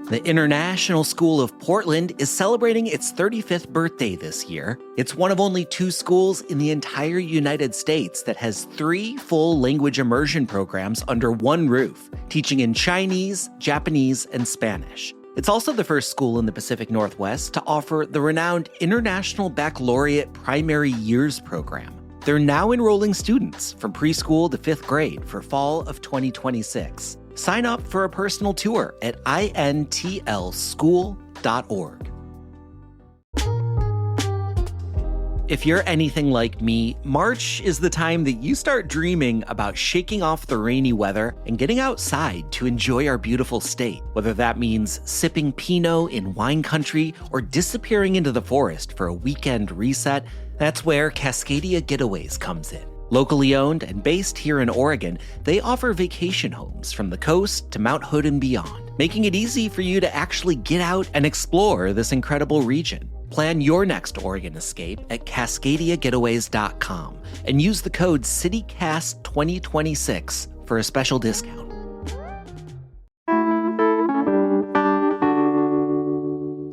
The International School of Portland is celebrating its 35th birthday this year. It's one of only 2 schools in the entire United States that has 3 full language immersion programs under one roof, teaching in Chinese, Japanese, and Spanish. It's also the first school in the Pacific Northwest to offer the renowned International Baccalaureate Primary Years program. They're now enrolling students from preschool to 5th grade for fall of 2026. Sign up for a personal tour at intlschool.org. If you're anything like me, March is the time that you start dreaming about shaking off the rainy weather and getting outside to enjoy our beautiful state. Whether that means sipping Pinot in wine country or disappearing into the forest for a weekend reset, that's where Cascadia Getaways comes in. Locally owned and based here in Oregon, they offer vacation homes from the coast to Mount Hood and beyond, making it easy for you to actually get out and explore this incredible region. Plan your next Oregon escape at CascadiaGetaways.com and use the code CityCast2026 for a special discount.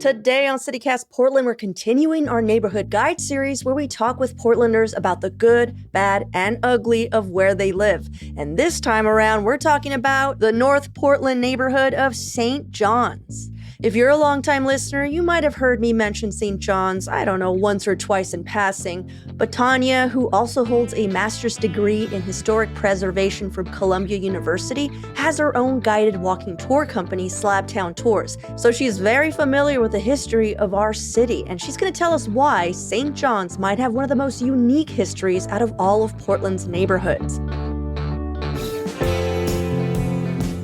Today on CityCast Portland, we're continuing our neighborhood guide series where we talk with Portlanders about the good, bad, and ugly of where they live. And this time around, we're talking about the North Portland neighborhood of St. John's. If you're a longtime listener, you might have heard me mention St. John's, I don't know, once or twice in passing. But Tanya, who also holds a master's degree in historic preservation from Columbia University, has her own guided walking tour company, Slabtown Tours. So she's very familiar with the history of our city, and she's going to tell us why St. John's might have one of the most unique histories out of all of Portland's neighborhoods.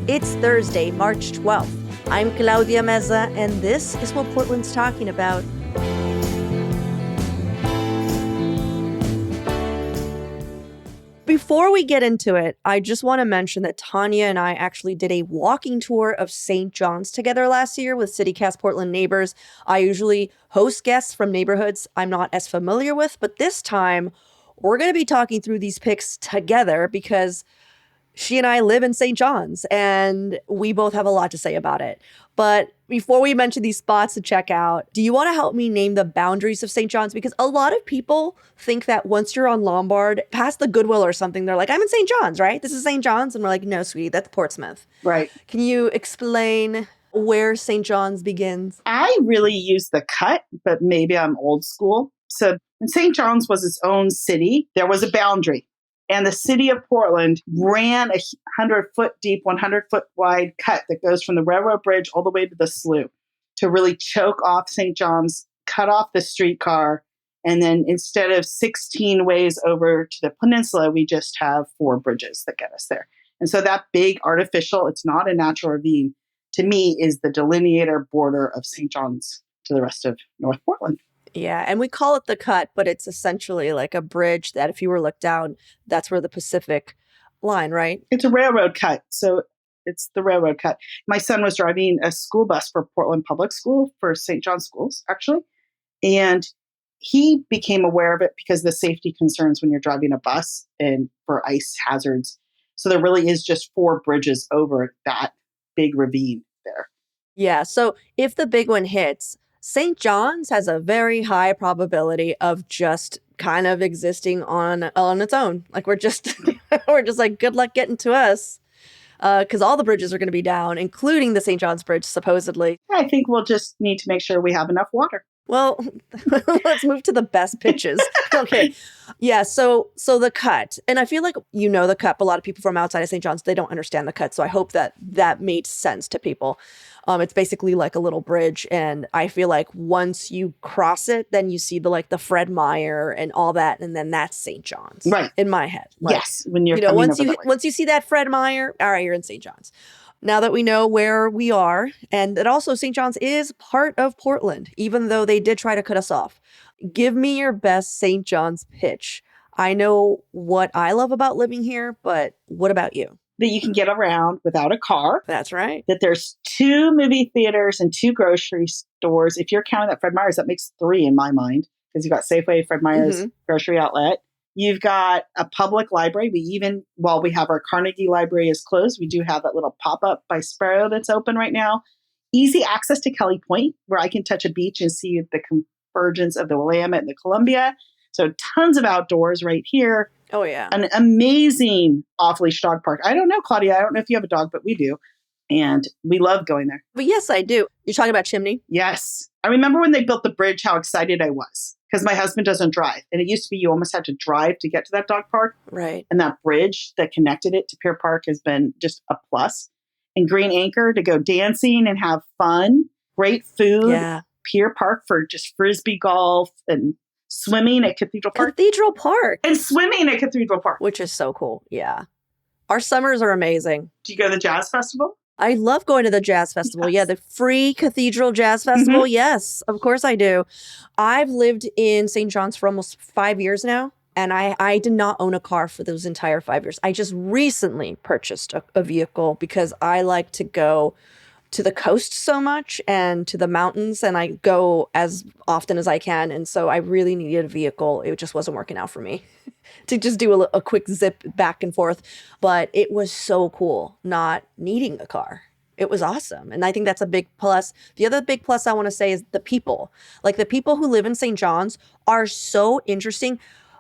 It's Thursday, March 12th. I'm Claudia Meza, and this is what Portland's talking about. Before we get into it, I just want to mention that Tanya and I actually did a walking tour of St. John's together last year with CityCast Portland neighbors. I usually host guests from neighborhoods I'm not as familiar with, but this time we're going to be talking through these pics together because she and I live in St. John's, and we both have a lot to say about it. But before we mention these spots to check out, do you want to help me name the boundaries of St. John's? Because a lot of people think that once you're on Lombard, past the Goodwill or something, they're like, I'm in St. John's, right? This is St. John's. And we're like, no, sweetie, that's Portsmouth. Right. Can you explain where St. John's begins? I really use the cut, but maybe I'm old school. So when St. John's was its own city, there was a boundary. And the city of Portland ran a 100-foot deep, 100-foot wide cut that goes from the railroad bridge all the way to the slough to really choke off St. John's, cut off the streetcar. And then instead of 16 ways over to the peninsula, we just have 4 bridges that get us there. And so that big artificial, it's not a natural ravine, to me is the delineator border of St. John's to the rest of North Portland. Yeah, and we call it the cut, but it's essentially like a bridge that if you were looked down, that's where the Pacific line, right? It's a railroad cut. So it's the railroad cut. My son was driving a school bus for Portland Public School for St. John's Schools, actually. And he became aware of it because of the safety concerns when you're driving a bus and for ice hazards. So there really is just 4 bridges over that big ravine there. Yeah, so if the big one hits, St. John's has a very high probability of just kind of existing on its own. Like we're just like, good luck getting to us. Because all the bridges are going to be down, including the St. John's Bridge, supposedly. I think we'll just need to make sure we have enough water. Well, let's move to the best pitches. Okay. Yeah. So the cut, and I feel like you know the cut, but a lot of people from outside of St. John's, they don't understand the cut. So I hope that made sense to people. It's basically like a little bridge. And I feel like once you cross it, then you see the Fred Meyer and all that. And then that's St. John's. Right. In my head. Yes. When you're once you see that Fred Meyer, all right, you're in St. John's. Now that we know where we are, and that also St. John's is part of Portland, even though they did try to cut us off. Give me your best St. John's pitch. I know what I love about living here, but what about you? That you can get around without a car. That's right. That there's 2 movie theaters and 2 grocery stores. If you're counting that Fred Meyer's, that makes 3 in my mind, because you've got Safeway, Fred Meyer's, grocery outlet. You've got a public library. While we have our Carnegie Library is closed, we do have that little pop-up by Sparrow that's open right now. easy access to Kelly Point, where I can touch a beach and see the convergence of the Willamette and the Columbia. So tons of outdoors right here. Oh, yeah. An amazing off-leash dog park. I don't know, Claudia. I don't know if you have a dog, but we do. And we love going there. But yes, I do. You're talking about Chimney? Yes. I remember when they built the bridge, how excited I was because my husband doesn't drive. And it used to be you almost had to drive to get to that dog park. Right. And that bridge that connected it to Pier Park has been just a plus. And Green Anchor to go dancing and have fun. Great food. Yeah. Pier Park for just frisbee golf and swimming at Cathedral Park. Cathedral Park. And swimming at Cathedral Park. Which is so cool. Yeah. Our summers are amazing. Do you go to the Jazz Festival? I love going to the Jazz Festival. Yes. Yeah, the free Cathedral Jazz Festival. Yes, of course I do. I've lived in St. John's for almost 5 years now, and I did not own a car for those entire 5 years. I just recently purchased a vehicle because I like to go to the coast so much and to the mountains, and I go as often as I can. And so I really needed a vehicle. It just wasn't working out for me to just do a quick zip back and forth. But it was so cool not needing a car. It was awesome. And I think that's a big plus. The other big plus I want to say is the people. Like the people who live in St. John's are so interesting.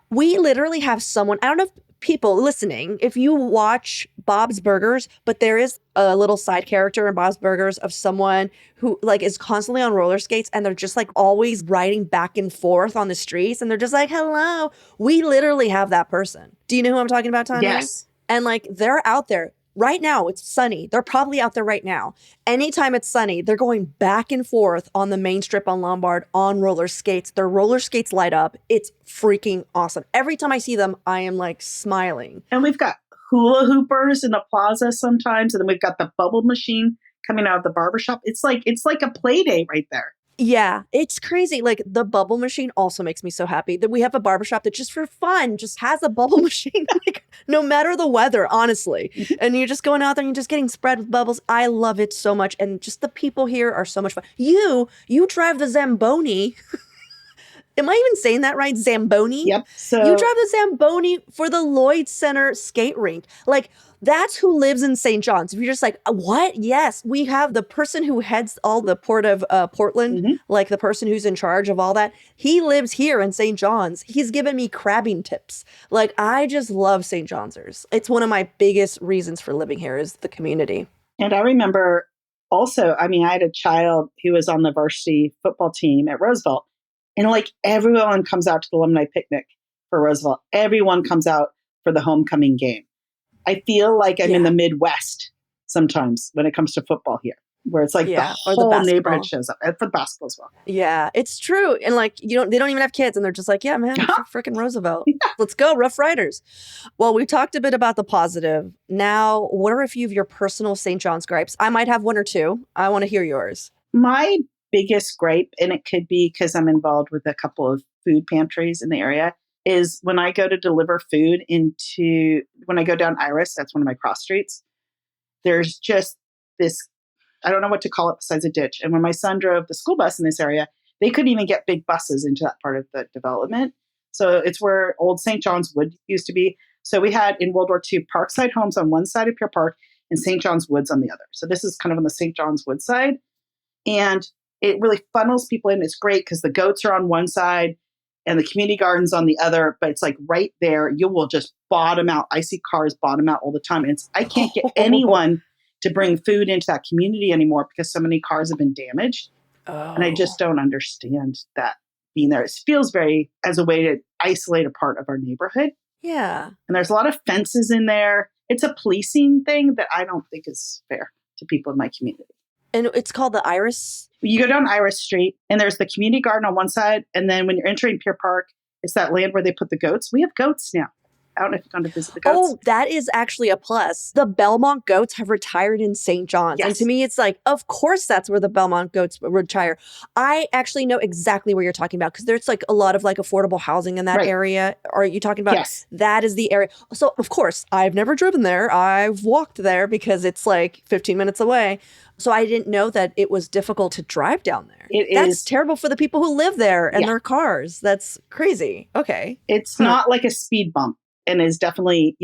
We literally have someone, I don't know if people listening, if you watch Bob's Burgers, but there is a little side character in Bob's Burgers of someone who like is constantly on roller skates and they're just like always riding back and forth on the streets and they're just like, hello. We literally have that person. Do you know who I'm talking about, Tanya? Yes. And like they're out there. Right now, it's sunny. They're probably out there right now. Anytime it's sunny, they're going back and forth on the main strip on Lombard on roller skates. Their roller skates light up. It's freaking awesome. Every time I see them, I am like smiling. And we've got hula hoopers in the plaza sometimes. And then we've got the bubble machine coming out of the barbershop. It's like a play day right there. Yeah, it's crazy. Like the bubble machine also makes me so happy that we have a barbershop that just for fun just has a bubble machine, like no matter the weather, honestly. And you're just going out there and you're just getting spread with bubbles. I love it so much. And just the people here are so much fun. You drive the Zamboni. Am I even saying that right? Zamboni? Yep. So You drive the Zamboni for the Lloyd Center skate rink. Like, that's who lives in St. John's. If you're just like, what? Yes, we have the person who heads all the port of Portland, like the person who's in charge of all that. He lives here in St. John's. He's given me crabbing tips. Like, I just love St. John'sers. It's one of my biggest reasons for living here is the community. And I remember also, I had a child who was on the varsity football team at Roosevelt. And like everyone comes out to the alumni picnic for Roosevelt. Everyone comes out for the homecoming game. I feel like I'm in the Midwest sometimes when it comes to football here, where it's like the whole neighborhood shows up for the basketball as well. Yeah, it's true. And like, they don't even have kids and they're just like, yeah, man, freaking Roosevelt. Let's go, Rough Riders. Well, we talked a bit about the positive. Now, what are a few of your personal St. John's gripes? I might have one or two. I want to hear yours. My biggest gripe, and it could be because I'm involved with a couple of food pantries in the area, is when I go to deliver food when I go down Iris, that's one of my cross streets, there's just this, I don't know what to call it besides a ditch. And when my son drove the school bus in this area, they couldn't even get big buses into that part of the development. So it's where old St. John's Wood used to be. So we had in World War II, Parkside Homes on one side of Pier Park and St. John's Woods on the other. So this is kind of on the St. John's Wood side. And it really funnels people in. It's great because the goats are on one side and the community garden's on the other, but it's like right there, you will just bottom out. I see cars bottom out all the time. And I can't get anyone to bring food into that community anymore because so many cars have been damaged. And I just don't understand that being there. It feels very as a way to isolate a part of our neighborhood. Yeah. And there's a lot of fences in there. It's a policing thing that I don't think is fair to people in my community. And it's called the Iris. You go down Iris Street and there's the community garden on one side. And then when you're entering Pier Park, it's that land where they put the goats. We have goats now. I don't know if you've gone to visit the goats. Oh, that is actually a plus. The Belmont goats have retired in St. John's. Yes. And to me, it's like, of course, that's where the Belmont goats retire. I actually know exactly what you're talking about because there's like a lot of like affordable housing in that area. Are you talking about? Yes. That is the area. So, of course, I've never driven there. I've walked there because it's like 15 minutes away. So I didn't know that it was difficult to drive down there. That's terrible for the people who live there and their cars. That's crazy. Okay. It's not like a speed bump and is definitely,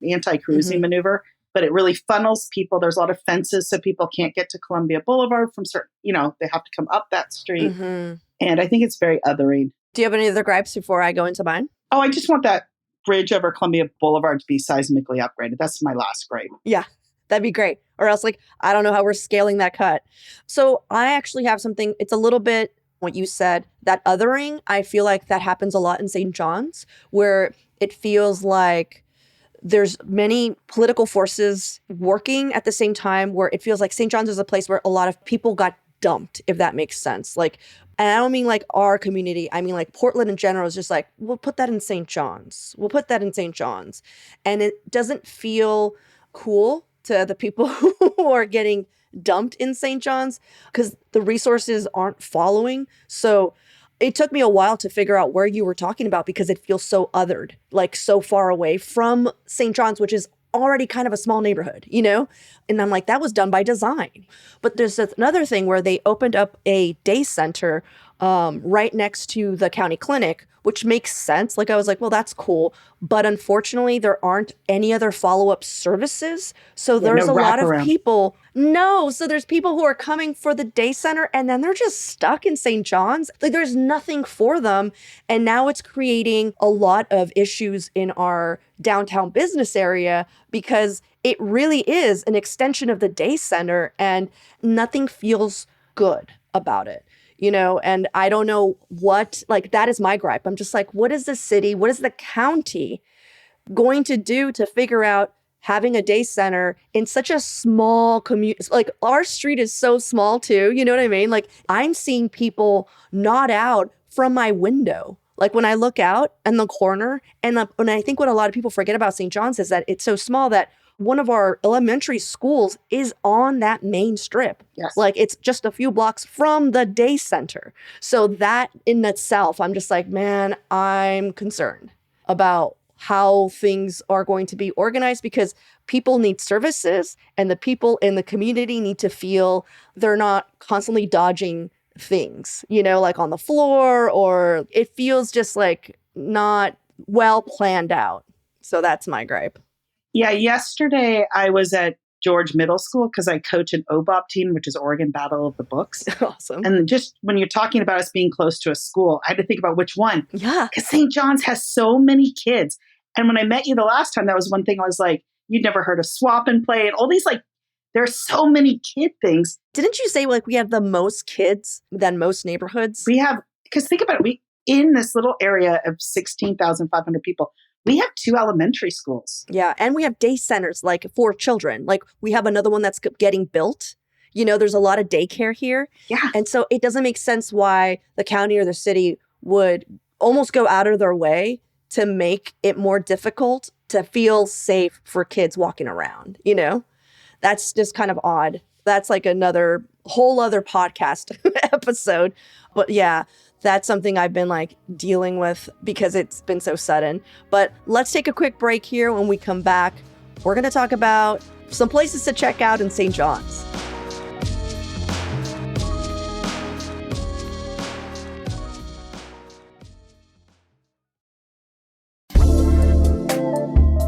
anti-cruising maneuver, but it really funnels people. There's a lot of fences, so people can't get to Columbia Boulevard from certain, they have to come up that street. Mm-hmm. And I think it's very othering. Do you have any other gripes before I go into mine? Oh, I just want that bridge over Columbia Boulevard to be seismically upgraded. That's my last gripe. Yeah, that'd be great. Or else, I don't know how we're scaling that cut. So I actually have something, it's a little bit what you said, that othering. I feel like that happens a lot in St. John's, where it feels like there's many political forces working at the same time, where it feels like St. John's is a place where a lot of people got dumped, if that makes sense. And I don't mean our community. I mean Portland in general is just we'll put that in St. John's. We'll put that in St. John's. And it doesn't feel cool to the people who are getting dumped in St. John's because the resources aren't following. So it took me a while to figure out where you were talking about because it feels so othered, so far away from St. John's, which is already kind of a small neighborhood, And I'm that was done by design. But there's another thing where they opened up a day center right next to the county clinic, which makes sense. I was well, that's cool. But unfortunately, there aren't any other follow-up services. So there's a lot of people. No. So there's people who are coming for the day center and then they're just stuck in St. John's. There's nothing for them. And now it's creating a lot of issues in our downtown business area because it really is an extension of the day center and nothing feels good about it. And I don't know what, that is my gripe. I'm just what is the city, what is the county going to do to figure out having a day center in such a small community? Our street is so small too, you know what I mean? I'm seeing people nod out from my window. When I look out in the corner, and I think what a lot of people forget about St. John's is that it's so small that one of our elementary schools is on that main strip. Yes. It's just a few blocks from the day center. So that in itself, I'm just man, I'm concerned about how things are going to be organized because people need services and the people in the community need to feel they're not constantly dodging things, on the floor, or it feels just not well planned out. So that's my gripe. Yeah, yesterday I was at George Middle School because I coach an OBOB team, which is Oregon Battle of the Books. Awesome. And just when you're talking about us being close to a school, I had to think about which one. Yeah. Because St. John's has so many kids. And when I met you the last time, that was one thing I was you'd never heard of Swap and Play and all these there's so many kid things. Didn't you say we have the most kids than most neighborhoods? We have, because think about it, we in this little area of 16,500 people, we have 2 elementary schools. Yeah. And we have day centers for children. We have another one that's getting built. There's a lot of daycare here. Yeah. And so it doesn't make sense why the county or the city would almost go out of their way to make it more difficult to feel safe for kids walking around. That's just kind of odd. That's another whole other podcast episode. But yeah, that's something I've been dealing with because it's been so sudden. But let's take a quick break here. When we come back, we're going to talk about some places to check out in St. John's.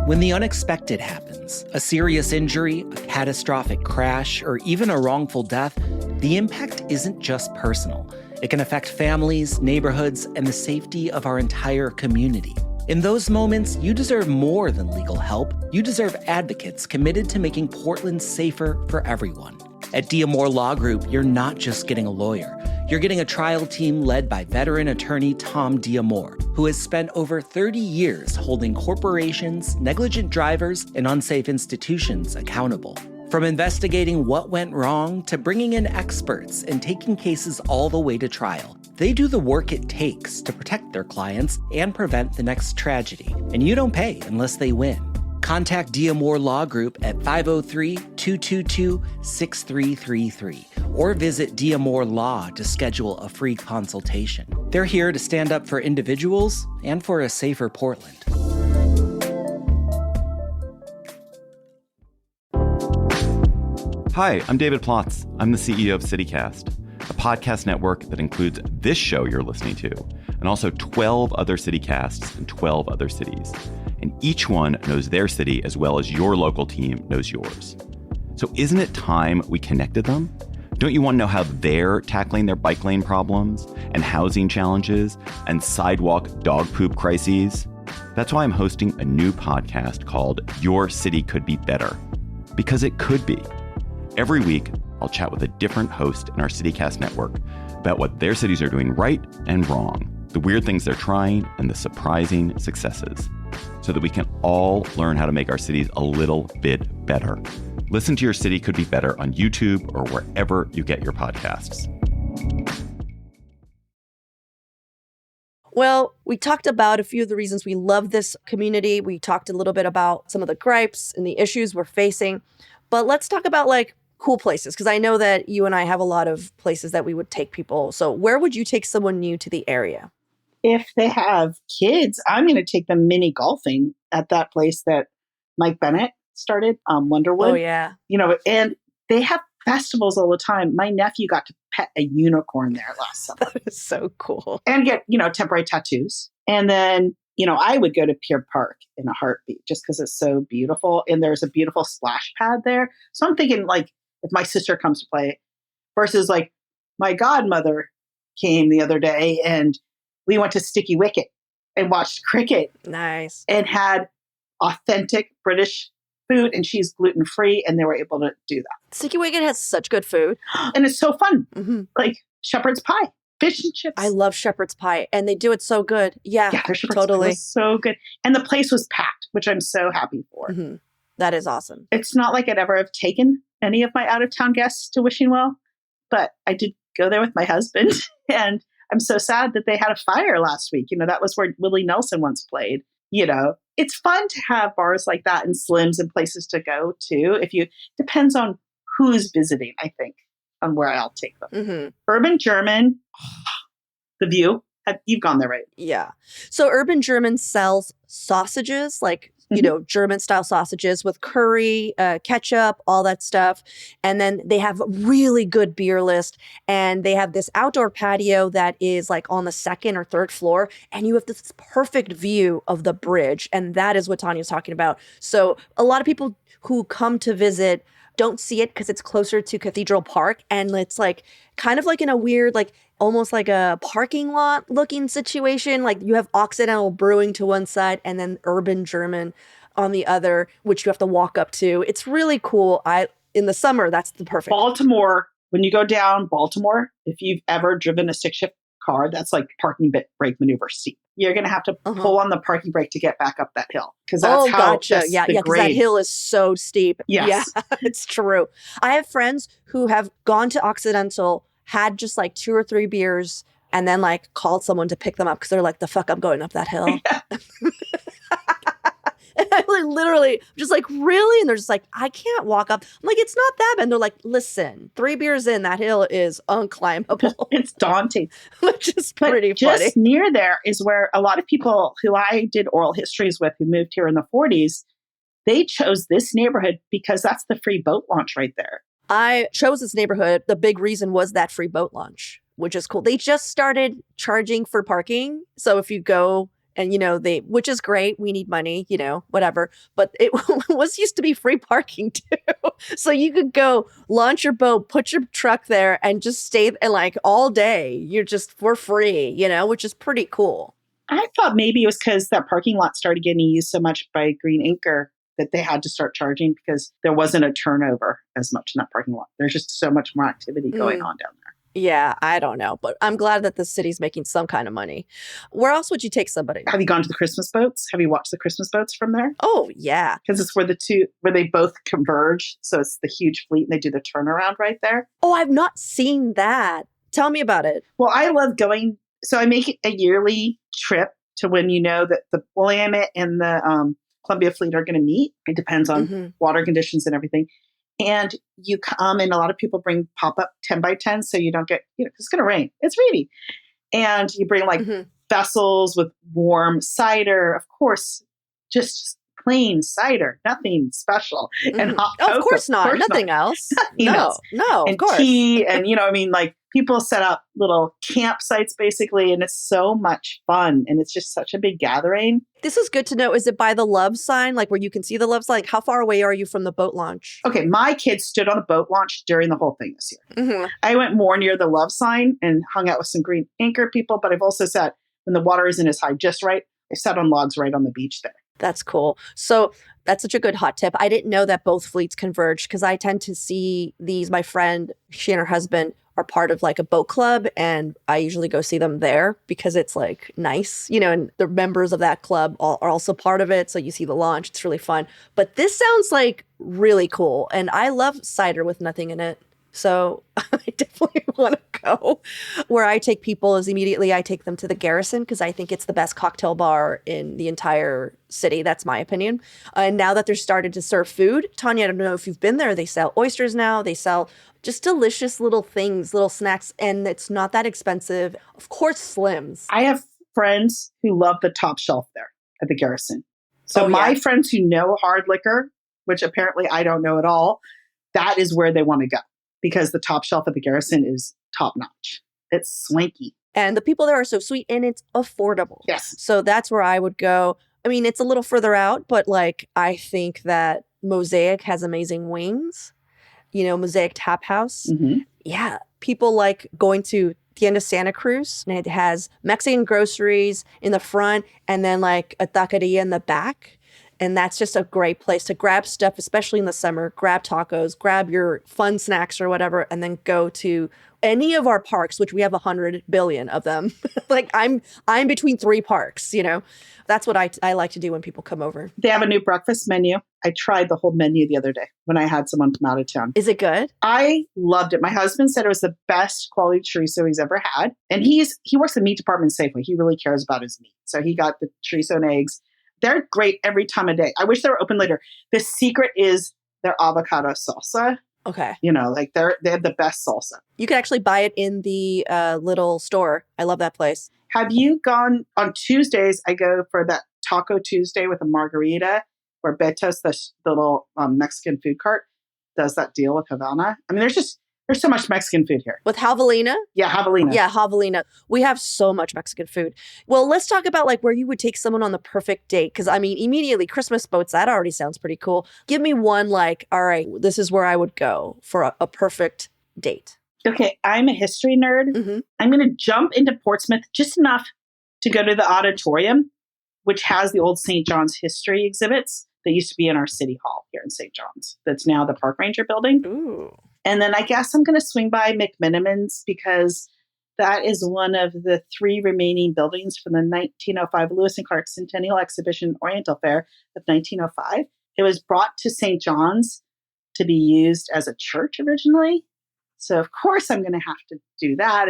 When the unexpected happens, a serious injury, a catastrophic crash, or even a wrongful death, the impact isn't just personal. It can affect families, neighborhoods, and the safety of our entire community. In those moments, you deserve more than legal help. You deserve advocates committed to making Portland safer for everyone. At Diamore Law Group, you're not just getting a lawyer. You're getting a trial team led by veteran attorney Tom Diamore, who has spent over 30 years holding corporations, negligent drivers, and unsafe institutions accountable. From investigating what went wrong to bringing in experts and taking cases all the way to trial, they do the work it takes to protect their clients and prevent the next tragedy. And you don't pay unless they win. Contact Diamore Law Group at 503-222-6333 or visit Diamore Law to schedule a free consultation. They're here to stand up for individuals and for a safer Portland. Hi, I'm David Plotz. I'm the CEO of CityCast, a podcast network that includes this show you're listening to, and also 12 other CityCasts in 12 other cities. and each one knows their city as well as your local team knows yours. So isn't it time we connected them? Don't you want to know how they're tackling their bike lane problems and housing challenges and sidewalk dog poop crises? That's why I'm hosting a new podcast called Your City Could Be Better. Because it could be. Every week, I'll chat with a different host in our CityCast network about what their cities are doing right and wrong, the weird things they're trying, and the surprising successes, so that we can all learn how to make our cities a little bit better. Listen to Your City Could Be Better on YouTube or wherever you get your podcasts. Well, we talked about a few of the reasons we love this community. We talked a little bit about some of the gripes and the issues we're facing. But let's talk about like cool places, because I know that you and I have a lot of places that we would take people. So where would you take someone new to the area? If they have kids, I'm going to take them mini golfing at that place that Mike Bennett started, Wonderwood. Oh, yeah. You know, and they have festivals all the time. My nephew got to pet a unicorn there last summer. That is so cool. And get, temporary tattoos. And then, I would go to Pier Park in a heartbeat just because it's so beautiful. And there's a beautiful splash pad there. So I'm thinking like if my sister comes to play versus like my godmother came the other day and we went to Sticky Wicket and watched cricket. Nice. And had authentic British food, and she's gluten-free, and they were able to do that. Sticky Wicket has such good food. And it's so fun. Mm-hmm. Like shepherd's pie, fish and chips. I love shepherd's pie, and they do it so good. Yeah, their shepherd's totally. pie was so good. And the place was packed, which I'm so happy for. Mm-hmm. That is awesome. It's not like I'd ever have taken any of my out-of-town guests to Wishing Well, but I did go there with my husband, and I'm so sad that they had a fire last week. That was where Willie Nelson once played. It's fun to have bars like that and Slims and places to go to. Depends on who's visiting, I think, on where I'll take them. Mm-hmm. Urban German, the view. You've gone there, right? Yeah. So Urban German sells sausages, like, German style sausages with curry, ketchup, all that stuff. And then they have a really good beer list. And they have this outdoor patio that is like on the second or third floor. And you have this perfect view of the bridge. And that is what Tanya's talking about. So a lot of people who come to visit don't see it because it's closer to Cathedral Park. And it's like kind of like in a weird, like almost like a parking lot looking situation. Like you have Occidental Brewing to one side and then Urban German on the other, which you have to walk up to. It's really cool. In the summer, that's the perfect. Baltimore, when you go down Baltimore, if you've ever driven a 6-shift car, that's like parking brake maneuver steep. You're going to have to pull on the parking brake to get back up that hill. Because that's how gotcha. Yeah, because that hill is so steep. Yes. Yeah, it's true. I have friends who have gone to Occidental, had just like 2 or 3 beers, and then like called someone to pick them up because they're like, the fuck, I'm going up that hill. And I literally just like, really? And they're just like, I can't walk up. I'm like, it's not that bad. And they're like, listen, 3 beers in, that hill is unclimbable. It's daunting. Which is pretty funny. Just near there is where a lot of people who I did oral histories with who moved here in the 40s, they chose this neighborhood because that's the free boat launch right there. I chose this neighborhood. The big reason was that free boat launch, which is cool. They just started charging for parking. So if you go and, which is great. We need money, whatever. But it was used to be free parking too. So you could go launch your boat, put your truck there and just stay there like all day. You're just for free, which is pretty cool. I thought maybe it was because that parking lot started getting used so much by Green Acre that they had to start charging because there wasn't a turnover as much in that parking lot. There's just so much more activity going on down there. Yeah, I don't know. But I'm glad that the city's making some kind of money. Where else would you take somebody? Have you gone to the Christmas boats? Have you watched the Christmas boats from there? Oh, yeah. Because it's where they both converge. So it's the huge fleet and they do the turnaround right there. Oh, I've not seen that. Tell me about it. Well, I love going. So I make it a yearly trip to when that the Willamette and the Columbia Fleet are going to meet. It depends on water conditions and everything. And you come, and a lot of people bring pop-up 10x10, so you don't get, it's going to rain. It's rainy. And you bring vessels with warm cider, of course, just plain cider, nothing special. And hot cocoa. Of course not. Nothing else. No, of and course. tea. And, like people set up little campsites basically. And it's so much fun. And it's just such a big gathering. This is good to know. Is it by the love sign, like where you can see the love sign? Like, how far away are you from the boat launch? Okay, my kids stood on the boat launch during the whole thing this year. Mm-hmm. I went more near the love sign and hung out with some green anchor people, but I've also sat when the water isn't as high just right. I sat on logs right on the beach there. That's cool. So that's such a good hot tip. I didn't know that both fleets converge because I tend to see these. My friend, she and her husband are part of like a boat club, and I usually go see them there because it's like nice, and the members of that club are also part of it. So you see the launch. It's really fun. But this sounds like really cool. And I love cider with nothing in it. So I definitely want to go. Where I take people is immediately I take them to the Garrison because I think it's the best cocktail bar in the entire city. That's my opinion. And now that they're started to serve food, Tanya, I don't know if you've been there. They sell oysters now. They sell just delicious little things, little snacks, and it's not that expensive. Of course, Slims. I have friends who love the top shelf there at the Garrison. So my friends who know hard liquor, which apparently I don't know at all, that is where they want to go. Because the top shelf at the Garrison is top notch. It's swanky. And the people there are so sweet and it's affordable. Yes. So that's where I would go. I mean, it's a little further out, but like, I think that Mosaic has amazing wings, Mosaic Tap House. Mm-hmm. Yeah. People like going to the end of Santa Cruz, and it has Mexican groceries in the front and then like a taqueria in the back. And that's just a great place to grab stuff, especially in the summer, grab tacos, grab your fun snacks or whatever, and then go to any of our parks, which we have 100 billion of them. Like I'm between 3 parks, That's what I like to do when people come over. They have a new breakfast menu. I tried the whole menu the other day when I had someone come out of town. Is it good? I loved it. My husband said it was the best quality chorizo he's ever had. And he works in the meat department Safeway. He really cares about his meat. So he got the chorizo and eggs. They're great every time of day. I wish they were open later. The secret is their avocado salsa. Okay. They have the best salsa. You can actually buy it in the little store. I love that place. Have you gone on Tuesdays? I go for that Taco Tuesday with a margarita where Betos, the little Mexican food cart, does that deal with Havana. I mean, there's so much Mexican food here. With Javelina? Yeah, Javelina. Yeah, Javelina. We have so much Mexican food. Well, let's talk about like where you would take someone on the perfect date. Because I mean, immediately Christmas boats, that already sounds pretty cool. Give me one like, all right, this is where I would go for a perfect date. Okay, I'm a history nerd. Mm-hmm. I'm going to jump into Portsmouth just enough to go to the auditorium, which has the old St. John's history exhibits that used to be in our city hall here in St. John's. That's now the Park Ranger building. Ooh. And then I guess I'm going to swing by McMenamins because that is one of the 3 remaining buildings from the 1905 Lewis and Clark Centennial Exhibition Oriental Fair of 1905. It was brought to St. John's to be used as a church originally. So, of course, I'm going to have to do that.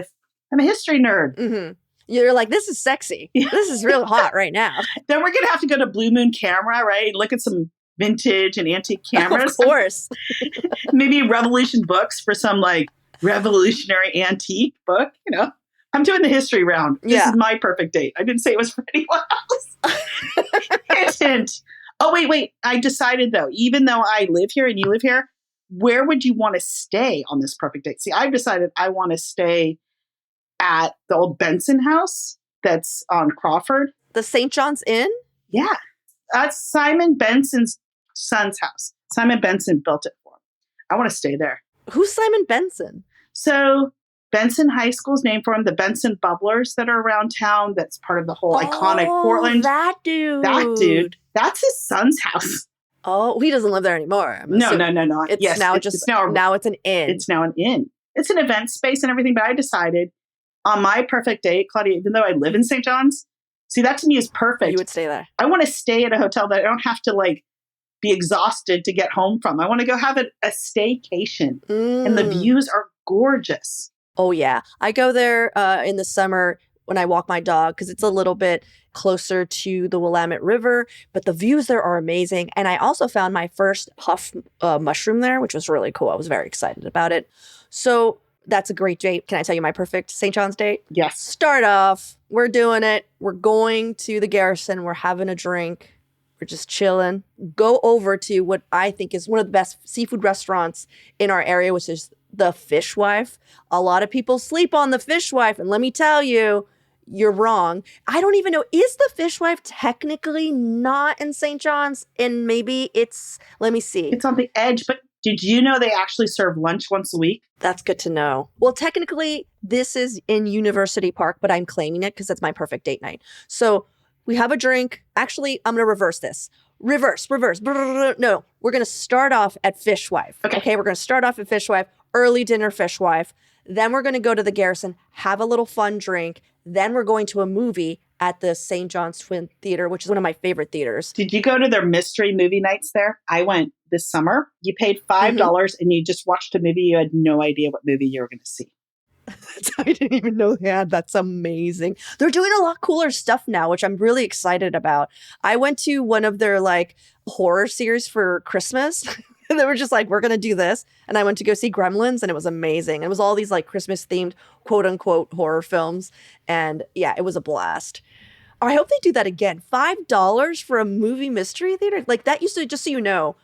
I'm a history nerd. Mm-hmm. You're like, this is sexy. This is real hot right now. Then we're going to have to go to Blue Moon Camera, right? Look at some vintage and antique cameras. Of course. Maybe Revolution Books for some like revolutionary antique book. I'm doing the history round. This is my perfect date. I didn't say it was for anyone else. Hint. Oh, wait. I decided though, even though I live here and you live here, where would you want to stay on this perfect date? See, I've decided I want to stay at the old Benson house that's on Crawford. The St. John's Inn? Yeah. That's Simon Benson's son's house. Simon Benson built it for him. I want to stay there. Who's Simon Benson? So Benson High School is named for him. The Benson Bubblers that are around town. That's part of the whole iconic Portland. That dude. That's his son's house. Oh, he doesn't live there anymore. No. It's now it's an inn. It's now an inn. It's an event space and everything. But I decided on my perfect date, Claudia, even though I live in St. John's, see, that to me is perfect. You would stay there. I want to stay at a hotel that I don't have to like be exhausted to get home from. I want to go have a staycation. And the views are gorgeous. Oh, yeah. I go there in the summer when I walk my dog because it's a little bit closer to the Willamette River, but the views there are amazing. And I also found my first puff mushroom there, which was really cool. I was very excited about it. So that's a great date. Can I tell you my perfect St. John's date? Yes. Start off. We're doing it. We're going to the Garrison. We're having a drink. We're just chilling. Go over to what I think is one of the best seafood restaurants in our area, which is the Fishwife. A lot of people sleep on the Fishwife, and let me tell you, you're wrong. I don't even know, is the Fishwife technically not in St. John's? And maybe it's, let me see. It's on the edge, but did you know they actually serve lunch once a week? That's good to know. Well, technically, this is in University Park, but I'm claiming it because it's my perfect date night. So we have a drink. Actually, I'm going to reverse this. Reverse. No, we're going to start off at Fishwife. Okay, we're going to start off at Fishwife, early dinner Fishwife. Then we're going to go to the Garrison, have a little fun drink. Then we're going to a movie at the St. John's Twin Theater, which is one of my favorite theaters. Did you go to their mystery movie nights there? I went this summer. You paid $5 and you just watched a movie. You had no idea what movie you were going to see. I didn't even know they had. That's amazing. They're doing a lot cooler stuff now, which I'm really excited about. I went to one of their like horror series for Christmas. And they were just like, we're going to do this. And I went to go see Gremlins and it was amazing. It was all these like Christmas themed quote unquote horror films. And yeah, it was a blast. I hope they do that again. $5 for a movie mystery theater? Like that used to, just so you know,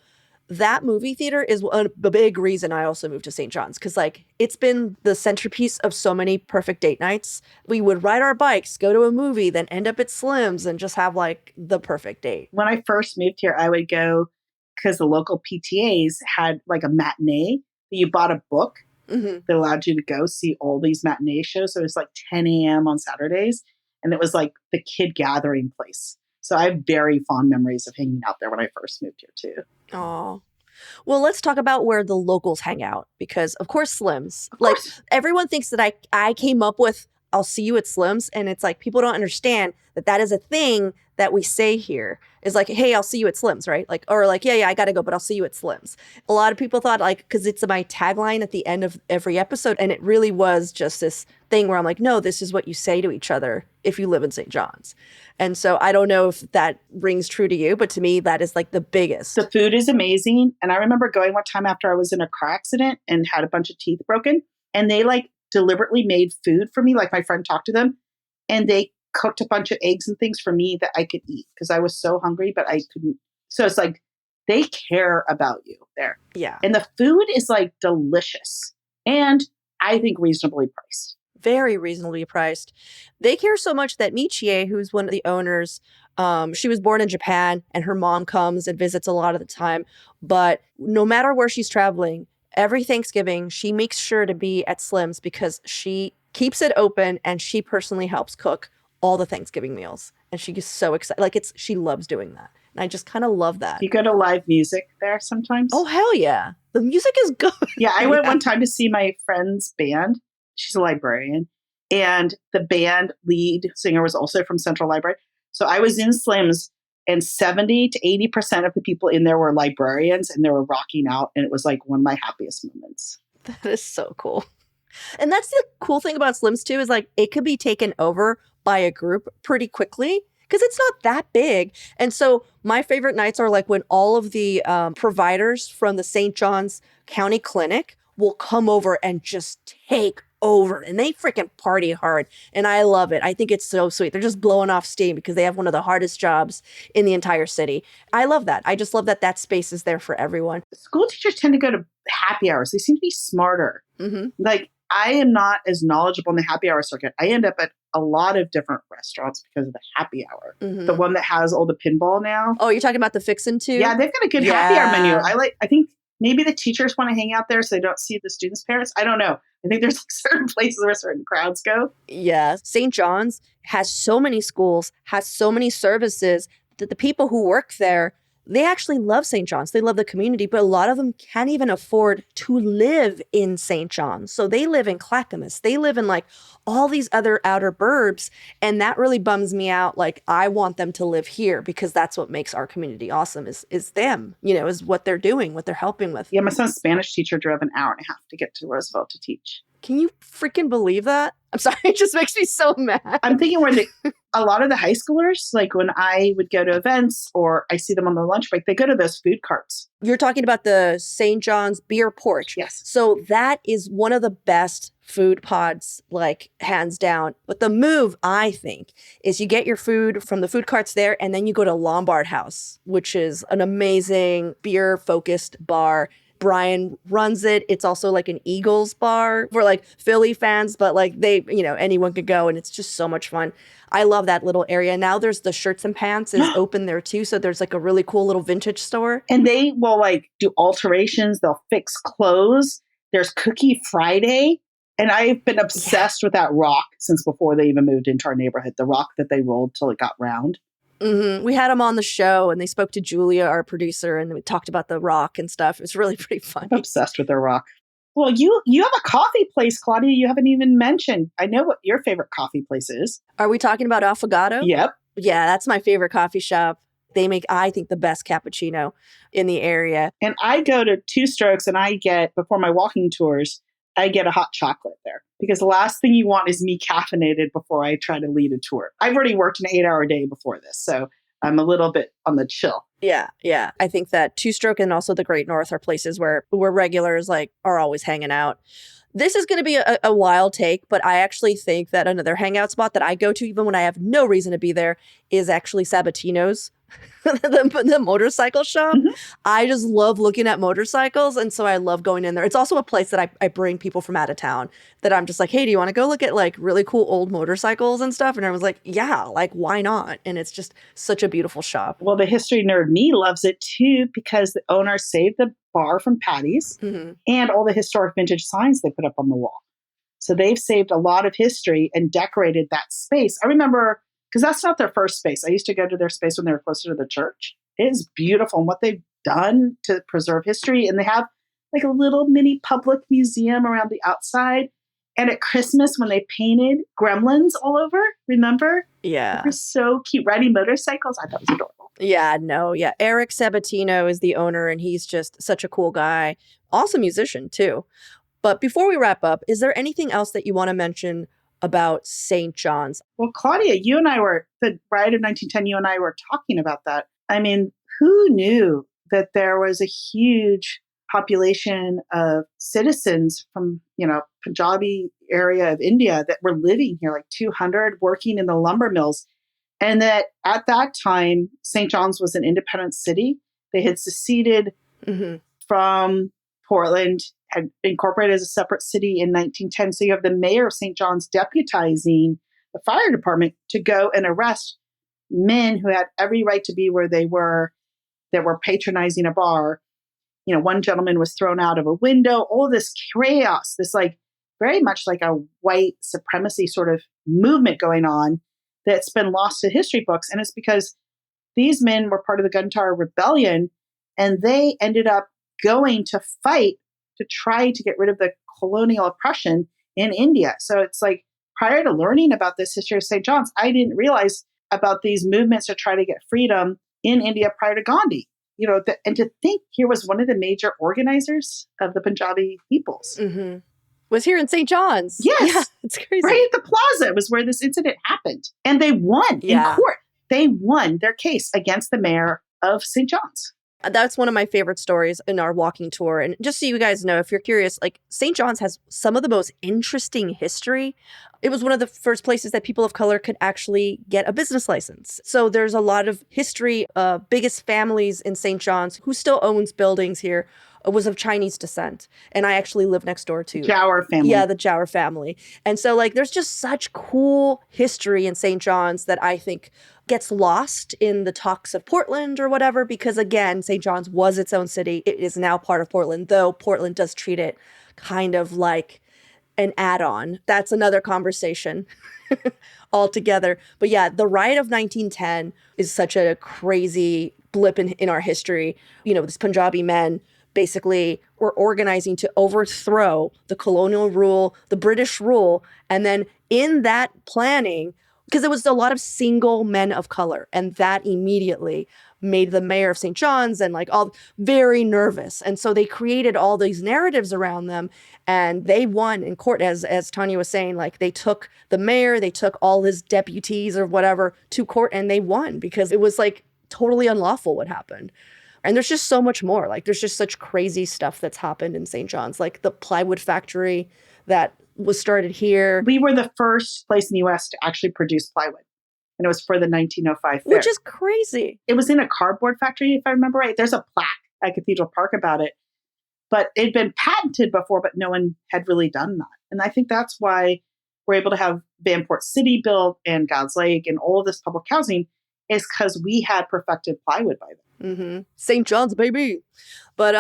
that movie theater is a big reason I also moved to St. John's, because like it's been the centerpiece of so many perfect date nights. We would ride our bikes, go to a movie, then end up at Slim's and just have like the perfect date. When I first moved here, I would go because the local PTAs had like a matinee. You bought a book that allowed you to go see all these matinee shows. So it was like 10 a.m. on Saturdays. And it was like the kid gathering place. So I have very fond memories of hanging out there when I first moved here too. Oh, well, let's talk about where the locals hang out, because of course Slim's. Like everyone thinks that I came up with I'll see you at Slim's, and it's like people don't understand that that is a thing that we say here. Is like, hey, I'll see you at Slim's, right? Like, or like, yeah, I gotta go, but I'll see you at Slim's. A lot of people thought like, because it's my tagline at the end of every episode, and it really was just this thing where I'm like, no, this is what you say to each other if you live in St. John's. And so I don't know if that rings true to you, but to me, that is like the biggest. The food is amazing. And I remember going one time after I was in a car accident and had a bunch of teeth broken, and they like deliberately made food for me. Like my friend talked to them and they cooked a bunch of eggs and things for me that I could eat because I was so hungry, but I couldn't. So it's like they care about you there. Yeah. And the food is like delicious and I think reasonably priced. Very reasonably priced. They care so much that Michie, who's one of the owners, she was born in Japan and her mom comes and visits a lot of the time. But no matter where she's traveling, every Thanksgiving, she makes sure to be at Slim's because she keeps it open and she personally helps cook all the Thanksgiving meals. And she is so excited. Like she loves doing that. And I just kind of love that. You go to live music there sometimes? Oh, hell yeah. The music is good. Yeah, I went one time to see my friend's band. She's a librarian. And the band lead singer was also from Central Library. So I was in Slim's and 70 to 80% of the people in there were librarians and they were rocking out. And it was like one of my happiest moments. That is so cool. And that's the cool thing about Slim's too, is like it could be taken over by a group pretty quickly because it's not that big. And so my favorite nights are like when all of the providers from the St. John's County Clinic will come over and just take over, and they freaking party hard. And I love it. I think it's so sweet. They're just blowing off steam because they have one of the hardest jobs in the entire city. I love that. I just love that that space is there for everyone. School teachers tend to go to happy hours. They seem to be smarter. Like I am not as knowledgeable in the happy hour circuit. I end up at a lot of different restaurants because of the happy hour. The one that has all the pinball now. Oh, you're talking about the Fixin' too? Yeah, they've got a good happy hour menu. I think maybe the teachers want to hang out there so they don't see the students' parents. I don't know. I think there's like certain places where certain crowds go. Yeah. St. John's has so many schools, has so many services that the people who work there, they actually love St. John's. They love the community, but a lot of them can't even afford to live in St. John's. So they live in Clackamas. They live in like all these other outer burbs. And that really bums me out. Like I want them to live here because that's what makes our community awesome is them, you know, is what they're doing, what they're helping with. Yeah, my son's Spanish teacher drove an hour and a half to get to Roosevelt to teach. Can you freaking believe that? I'm sorry, it just makes me so mad. I'm thinking where a lot of the high schoolers, like when I would go to events or I see them on the lunch break, they go to those food carts. You're talking about the St. John's Beer Porch. Yes. So that is one of the best food pods, like hands down. But the move, I think, is you get your food from the food carts there and then you go to Lombard House, which is an amazing beer-focused bar. Brian runs it. It's also like an Eagles bar for like Philly fans, but like they, anyone could go and it's just so much fun. I love that little area. Now there's the Shirts and Pants is open there too. So there's like a really cool little vintage store. And they will like do alterations. They'll fix clothes. There's Cookie Friday. And I've been obsessed with that rock since before they even moved into our neighborhood. The rock that they rolled till it got round. Mm-hmm. We had them on the show and they spoke to Julia, our producer, and we talked about the rock and stuff. It was really pretty funny. I'm obsessed with their rock. Well, you have a coffee place, Claudia, you haven't even mentioned. I know what your favorite coffee place is. Are we talking about Affogato? Yep. Yeah, that's my favorite coffee shop. They make, I think, the best cappuccino in the area. And I go to Two Strokes and I get, before my walking tours, I get a hot chocolate there. Because the last thing you want is me caffeinated before I try to lead a tour. I've already worked an 8-hour day before this, so I'm a little bit on the chill. Yeah. I think that Two Stroke and also the Great North are places where regulars like are always hanging out. This is going to be a wild take, but I actually think that another hangout spot that I go to, even when I have no reason to be there, is actually Sabatino's, the motorcycle shop. Mm-hmm. I just love looking at motorcycles, and so I love going in there. It's also a place that I bring people from out of town that I'm just like, hey, do you want to go look at like really cool old motorcycles and stuff? And I was like, yeah, like why not? And it's just such a beautiful shop. Well, the history nerd me loves it too because the owner saved the bar from Patty's and all the historic vintage signs they put up on the wall. So they've saved a lot of history and decorated that space. I remember, because that's not their first space. I used to go to their space when they were closer to the church. It is beautiful and what they've done to preserve history. And they have like a little mini public museum around the outside. And at Christmas, when they painted gremlins all over, remember? Yeah. They were so cute. Riding motorcycles. I thought it was adorable. Yeah. Eric Sabatino is the owner, and he's just such a cool guy. Awesome musician, too. But before we wrap up, is there anything else that you want to mention about St. John's? Well, Claudia, you and I were, the Riot of 1910, you and I were talking about that. I mean, who knew that there was a huge population of citizens from, Punjabi area of India that were living here, like 200, working in the lumber mills. And that at that time, St. John's was an independent city. They had seceded from Portland, had incorporated as a separate city in 1910. So you have the mayor of St. John's deputizing the fire department to go and arrest men who had every right to be where they were, that were patronizing a bar. One gentleman was thrown out of a window, all this chaos, this like very much like a white supremacy sort of movement going on that's been lost to history books. And it's because these men were part of the Gun Tower Rebellion, and they ended up going to fight to try to get rid of the colonial oppression in India. So it's like, prior to learning about this history of St. John's, I didn't realize about these movements to try to get freedom in India prior to Gandhi. And to think here was one of the major organizers of the Punjabi peoples. Was here in St. John's. Yes. Yeah, it's crazy. Right at the plaza was where this incident happened. And they won in court. They won their case against the mayor of St. John's. That's one of my favorite stories in our walking tour. And just so you guys know, if you're curious, like St. John's has some of the most interesting history. It was one of the first places that people of color could actually get a business license. So there's a lot of history. Biggest families in St. John's, who still owns buildings here, was of Chinese descent. And I actually live next door to Jower family. Yeah, the Jower family. And so like there's just such cool history in St. John's that I think gets lost in the talks of Portland or whatever, because again, St. John's was its own city. It is now part of Portland, though Portland does treat it kind of like an add-on. That's another conversation altogether. But yeah, the riot of 1910 is such a crazy blip in our history. These Punjabi men basically were organizing to overthrow the colonial rule, the British rule. And then in that planning, because there was a lot of single men of color, and that immediately made the mayor of St. John's and like all very nervous. And so they created all these narratives around them and they won in court. As Tanya was saying, like they took the mayor, they took all his deputies or whatever to court and they won because it was like totally unlawful what happened. And there's just so much more. Like there's just such crazy stuff that's happened in St. John's, like the plywood factory that was started here. We were the first place in the U.S. to actually produce plywood. And it was for the 1905 fair. Which is crazy. It was in a cardboard factory, if I remember right. There's a plaque at Cathedral Park about it. But it'd been patented before, but no one had really done that. And I think that's why we're able to have Vanport City built and God's Lake and all of this public housing is because we had perfected plywood by then. Mm-hmm. St. John's, baby. But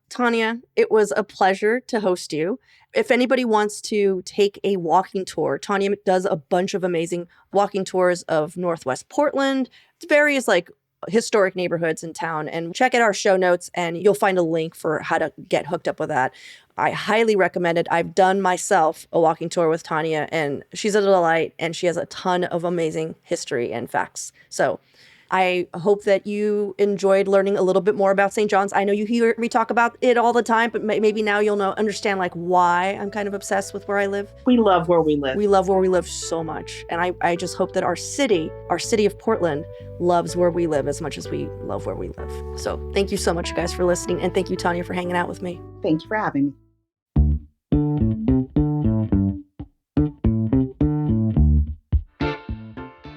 Tanya, it was a pleasure to host you. If anybody wants to take a walking tour, Tanya does a bunch of amazing walking tours of Northwest Portland, various like historic neighborhoods in town. And check out our show notes and you'll find a link for how to get hooked up with that. I highly recommend it. I've done myself a walking tour with Tanya and she's a delight and she has a ton of amazing history and facts. So I hope that you enjoyed learning a little bit more about St. John's. I know you hear me talk about it all the time, but maybe now you'll understand like why I'm kind of obsessed with where I live. We love where we live. We love where we live so much. And I just hope that our city of Portland loves where we live as much as we love where we live. So thank you so much, guys, for listening. And thank you, Tanya, for hanging out with me. Thank you for having me.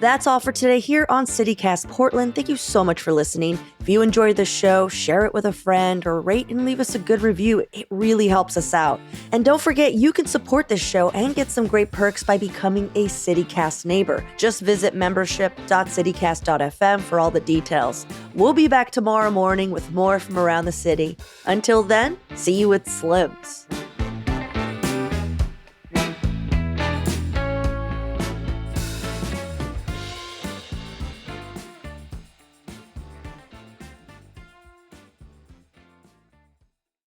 That's all for today here on CityCast Portland. Thank you so much for listening. If you enjoyed the show, share it with a friend or rate and leave us a good review. It really helps us out. And don't forget, you can support this show and get some great perks by becoming a CityCast neighbor. Just visit membership.citycast.fm for all the details. We'll be back tomorrow morning with more from around the city. Until then, see you at Slim's.